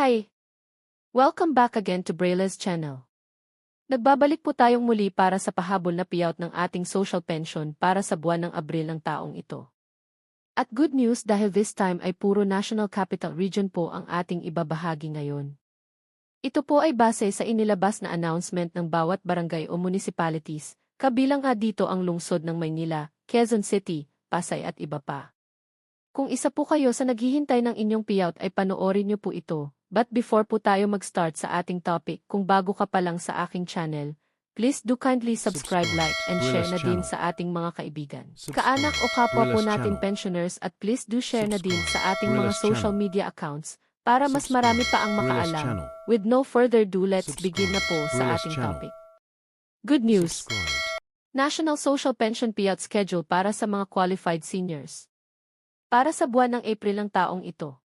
Hi! Welcome back again to Braille's channel. Nagbabalik po tayong muli para sa pahabol na payout ng ating social pension para sa buwan ng Abril ng taong ito. At good news dahil this time ay puro National Capital Region po ang ating ibabahagi ngayon. Ito po ay base sa inilabas na announcement ng bawat barangay o municipalities, kabilang nga dito ang lungsod ng Maynila, Quezon City, Pasay at iba pa. Kung isa po kayo sa naghihintay ng inyong payout ay panoorin niyo po ito. But before po tayo mag-start sa ating topic, kung bago ka pa lang sa aking channel, please do kindly subscribe, like, and share na din sa ating mga kaibigan, kaanak o kapwa po natin pensioners at please do share na din sa ating mga social media accounts para mas marami pa ang makaalam. With no further ado, let's begin na po sa ating topic. Good news! National Social Pension Payout Schedule para sa mga qualified seniors. Para sa buwan ng April ng taong ito.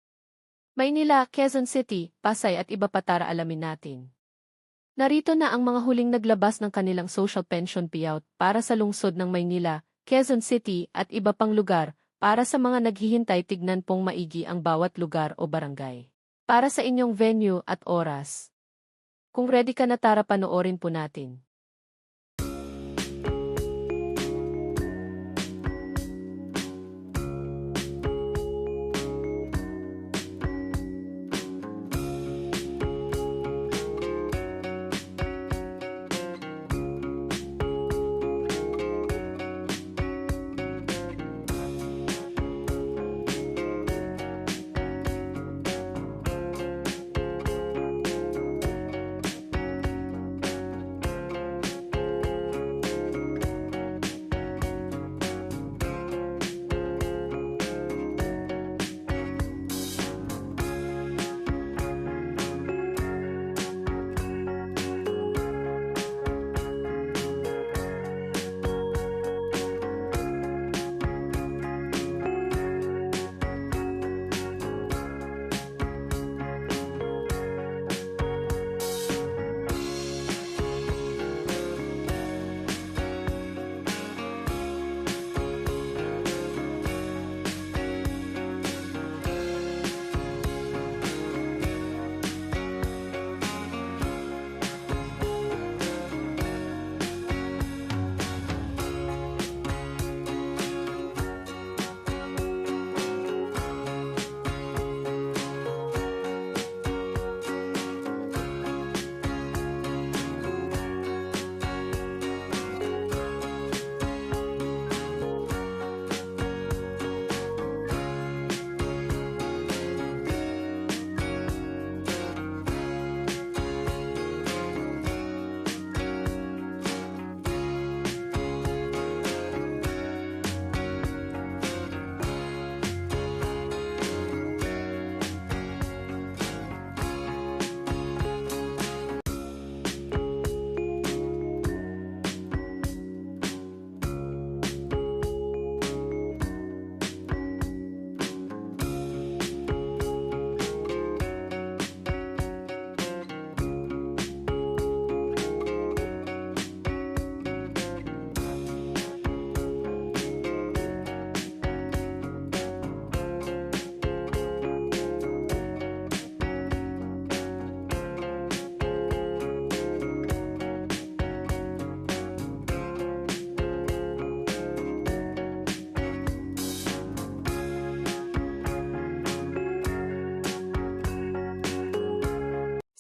Maynila, Quezon City, Pasay at iba pa tara alamin natin. Narito na ang mga huling naglabas ng kanilang social pension payout para sa lungsod ng Maynila, Quezon City at iba pang lugar para sa mga naghihintay tignan pong maigi ang bawat lugar o barangay. Para sa inyong venue at oras. Kung ready ka na tara panoorin po natin.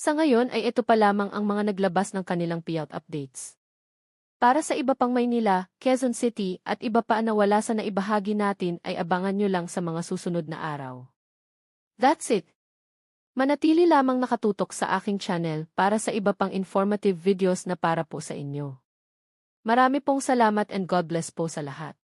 Sa ngayon ay ito pa lamang ang mga naglabas ng kanilang payout updates. Para sa iba pang Maynila, Quezon City at iba pa na wala sa naibahagi natin ay abangan nyo lang sa mga susunod na araw. That's it! Manatili lamang nakatutok sa aking channel para sa iba pang informative videos na para po sa inyo. Marami pong salamat and God bless po sa lahat.